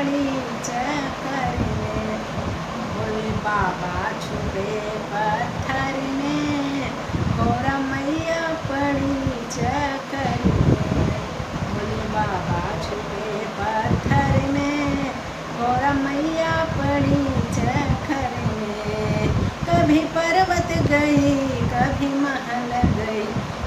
पड़ी चक्कर में, भोले बाबा छुपे पत्थर में, गौरा मैया पड़ी चक्कर में, भोले बाबा छुपे पत्थर में, गौरा मैया पड़ी चक्कर में। कभी पर्वत गई कभी महल गई,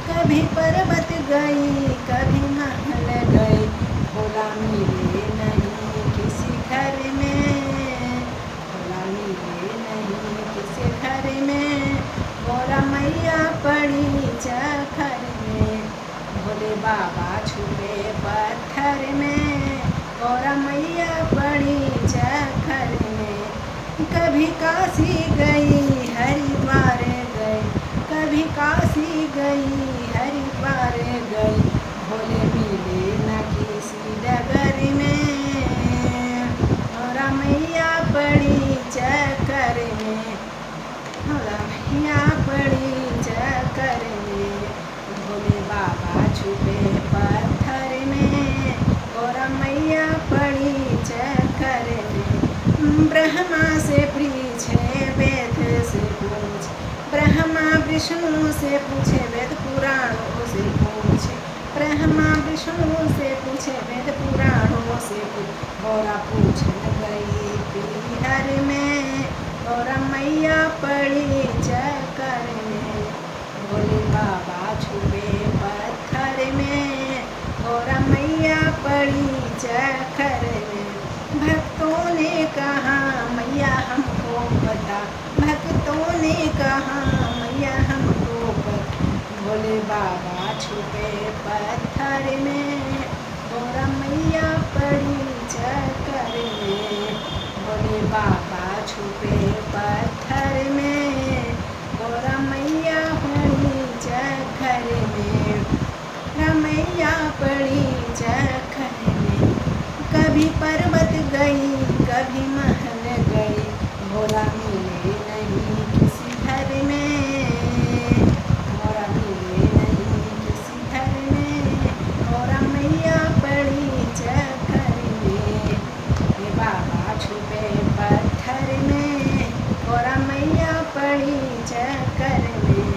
कभी पर्वत गई कभी महल गई, भोला मिले नहीं किसी घर में, भोला मिले नहीं किसी घर में, गौरा मैया पड़ी चक्कर में, भोले बाबा छुपे पत्थर में, गौरा मैया पड़ी चक्कर में। कभी काशी गई हरिद्वार गई, कभी काशी गई हरिद्वार गई, भोले मिले न किसी डगर में, गौरा मैया पड़ी चक्कर में, गौरा मैया पड़ी चक्कर में, भोले बाबा छुपे पत्थर में, गौरा मैया पड़ी चक्कर में। ब्रह्मा से पूछे वेद से पूछे, ब्रह्मा विष्णु से पूछे वेद पुराणों से पूछे, ब्रह्मा विष्णु से पूछे वेद पुराणों से पूछे, गौरा पूछने गई पीहर में, गौरा मैया पड़ी चक्कर में, भोले बाबा छुपे पत्थर में, गौरा मैया पड़ी चक्कर में। भक्तों ने कहा मैया हमको बता, भक्तों ने कहा मैया हमको बता, भोले बाबा छुपे पत्थर में, गौरा मैया पड़ी चक्कर में, भोले बाबा छुपे पत्थर में, गौरा मैया पड़ी चक्कर में, रमैया पड़ी चक्कर में। कभी पर्वत गई कभी महल गई, भोला मिले नहीं किसी घर में, भोला मिले नहीं किसी घर में, गौरा मैया पड़ी चक्कर में, ये बाबा छुपे पत्थर में, गौरा मैया पड़ी चक्कर में।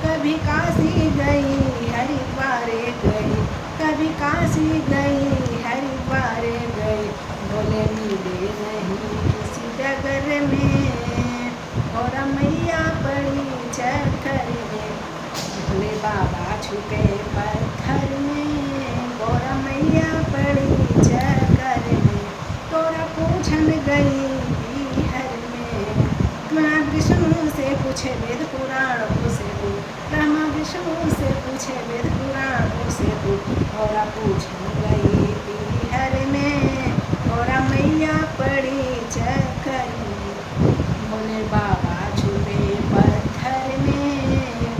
कभी काशी गई हरिद्वार गई, कभी काशी गई हरिद्वार गई, भोले मिले नहीं किसी डगर में, गौरा मैया पड़ी चक्कर में, भोले बाबा छुपे पत्थर में, गौरा मैया पड़ी चक्कर में। गौरा पूछन गई पीहर में, ब्रह्मा विष्णु से पूछे वेद पुराणों से पूछ, ब्रह्मा विष्णु से पूछे वेद पुराणों से पूछ, गौरा पूछन गई पीहर में, गौरा मैया पड़ी चक्कर में, भोले बाबा छुपे पत्थर में,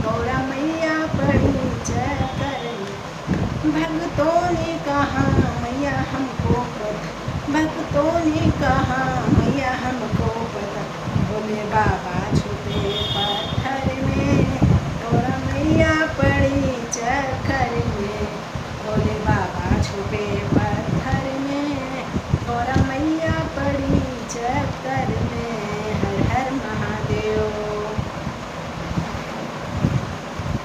गौरा मैया पड़ी चक्कर में। भक्तों ने कहा मैया हमको पता, भक्तों ने कहा मैया हमको पता, भोले बाबा